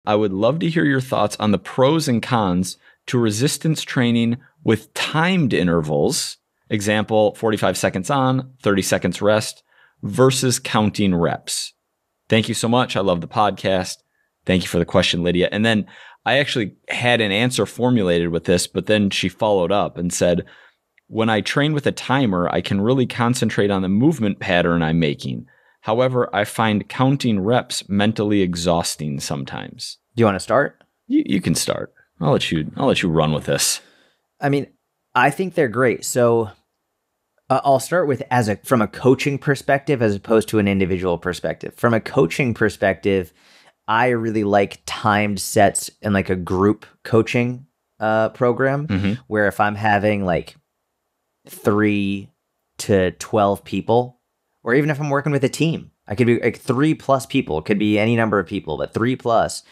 I would love to hear your thoughts on the pros and cons to resistance training with timed intervals. Example, 45 seconds on, 30 seconds rest versus counting reps. Thank you so much. I love the podcast. Thank you for the question, Lydia. And then I actually had an answer formulated with this, but then she followed up and said, when I train with a timer, I can really concentrate on the movement pattern I'm making. However, I find counting reps mentally exhausting sometimes. Do you want to start? You can start. I'll let you run with this. I mean, I think they're great. So I'll start with from a coaching perspective as opposed to an individual perspective. From a coaching perspective, I really like timed sets in like a group coaching program where if I'm having like 3 to 12 people, or even if I'm working with a team, I could be like 3+ people. It could be any number of people, but 3+.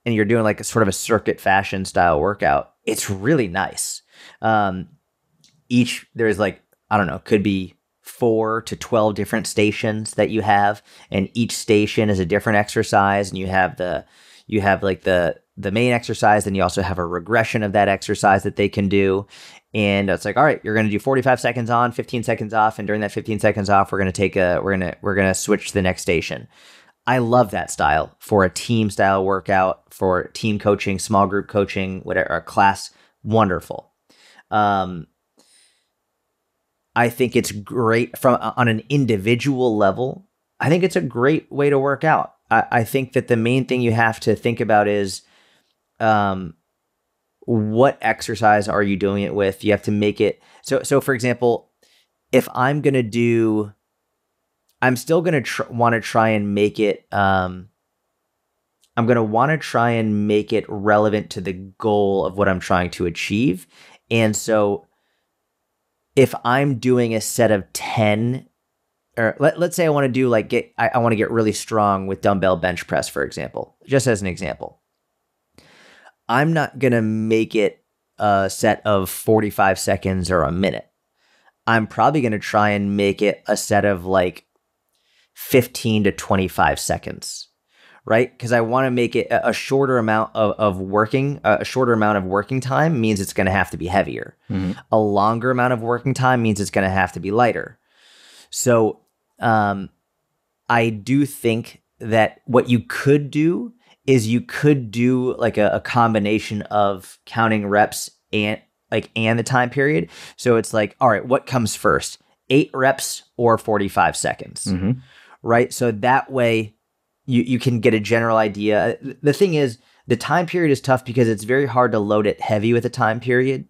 And you're doing like a sort of a circuit fashion style workout. It's really nice. There's like, I don't know, could be 4 to 12 different stations that you have, and each station is a different exercise, and you have like the main exercise, then you also have a regression of that exercise that they can do. And it's like, all right, you're going to do 45 seconds on, 15 seconds off, and during that 15 seconds off, we're going to switch to the next station. I love that style for a team style workout, for team coaching, small group coaching, whatever, a class. Wonderful. I think it's great on an individual level. I think it's a great way to work out. I think that the main thing you have to think about is what exercise are you doing it with? You have to make it. So for example, if I'm going to do, I'm still going to want to try and make it, I'm going to want to try and make it relevant to the goal of what I'm trying to achieve. And so if I'm doing a set of 10, or let's say I want to do I want to get really strong with dumbbell bench press, for example, just as an example. I'm not going to make it a set of 45 seconds or a minute. I'm probably going to try and make it a set of like 15 to 25 seconds, right? Because I want to make it a shorter amount of working time means it's going to have to be heavier. Mm-hmm. A longer amount of working time means it's going to have to be lighter. So I do think that what you could do is you could do like a combination of counting reps and the time period. So it's like, all right, what comes first? 8 reps or 45 seconds, mm-hmm. right? So that way you can get a general idea. The thing is, the time period is tough because it's very hard to load it heavy with a time period.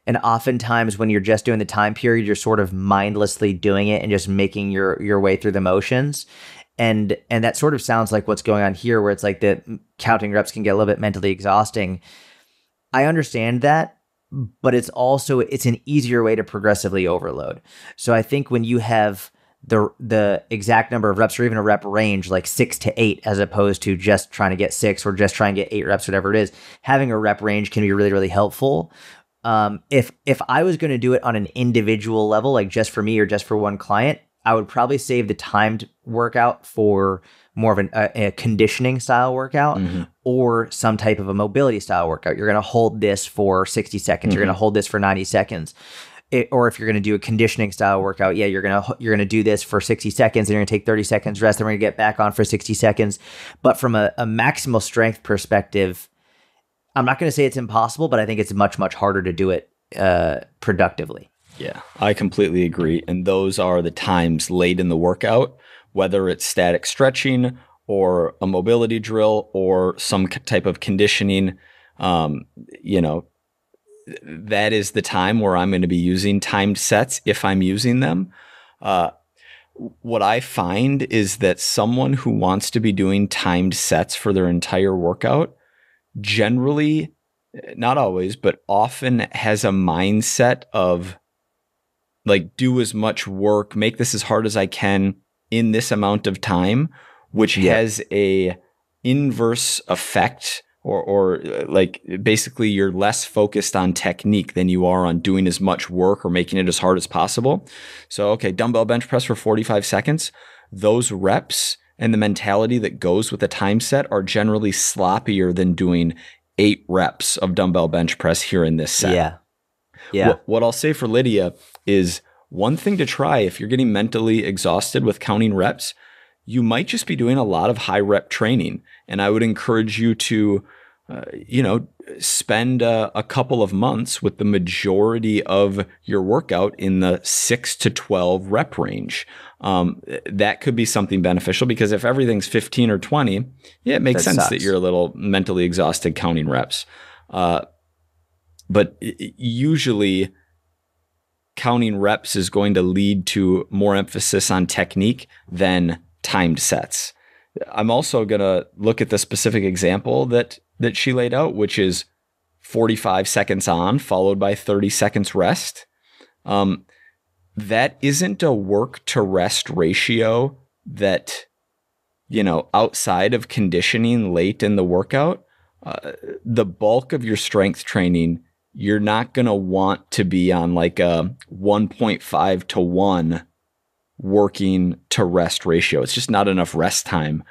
And oftentimes when you're just doing the time period, you're sort of mindlessly doing it and just making your way through the motions. And that sort of sounds like what's going on here, where it's like the counting reps can get a little bit mentally exhausting. I understand that, but it's an easier way to progressively overload. So I think when you have the exact number of reps or even a rep range, like 6 to 8, as opposed to just trying to get 6 or just trying to get 8 reps, whatever it is, having a rep range can be really, really helpful. If I was going to do it on an individual level, like just for me or just for one client, I would probably save the timed workout for more of a conditioning style workout, mm-hmm. or some type of a mobility style workout. You're going to hold this for 60 seconds. Mm-hmm. You're going to hold this for 90 seconds. Or if you're going to do a conditioning style workout, you're going to do this for 60 seconds, and you're going to take 30 seconds rest, then we're going to get back on for 60 seconds. But from a maximal strength perspective, I'm not going to say it's impossible, but I think it's much, much harder to do it productively. Yeah, I completely agree. And those are the times late in the workout, whether it's static stretching or a mobility drill or some type of conditioning. That is the time where I'm going to be using timed sets if I'm using them. What I find is that someone who wants to be doing timed sets for their entire workout generally, not always, but often has a mindset of like, do as much work, make this as hard as I can in this amount of time, which has a inverse effect, or like basically you're less focused on technique than you are on doing as much work or making it as hard as possible. So, okay, dumbbell bench press for 45 seconds. Those reps and the mentality that goes with a time set are generally sloppier than doing 8 reps of dumbbell bench press here in this set. Yeah. Yeah. What I'll say for Lydia is one thing to try if you're getting mentally exhausted with counting reps, you might just be doing a lot of high rep training. And I would encourage you to, spend a couple of months with the majority of your workout in the 6 to 12 rep range. That could be something beneficial because if everything's 15 or 20, yeah, it makes sense that you're a little mentally exhausted counting reps. But usually counting reps is going to lead to more emphasis on technique than timed sets. I'm also going to look at the specific example that she laid out, which is 45 seconds on followed by 30 seconds rest. That isn't a work to rest ratio that, outside of conditioning late in the workout, the bulk of your strength training, you're not going to want to be on like a 1.5 to 1 working to rest ratio. It's just not enough rest time.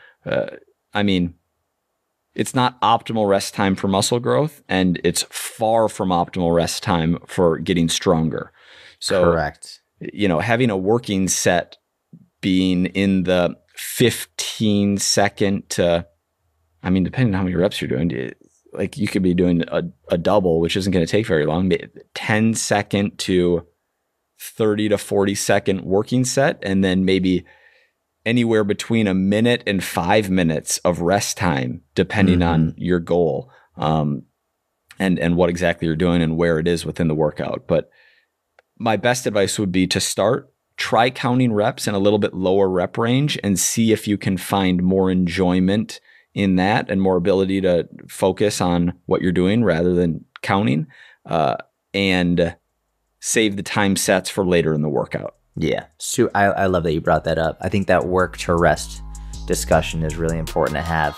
It's not optimal rest time for muscle growth, and it's far from optimal rest time for getting stronger. So, correct. Having a working set being in the 15 second to, depending on how many reps you're doing, like you could be doing a double, which isn't going to take very long, 10 second to 30 to 40 second working set, and then maybe anywhere between a minute and 5 minutes of rest time, depending on your goal, and what exactly you're doing and where it is within the workout. But my best advice would be to try counting reps in a little bit lower rep range and see if you can find more enjoyment in that and more ability to focus on what you're doing rather than counting, and save the time sets for later in the workout. Yeah. So I love that you brought that up. I think that work to rest discussion is really important to have.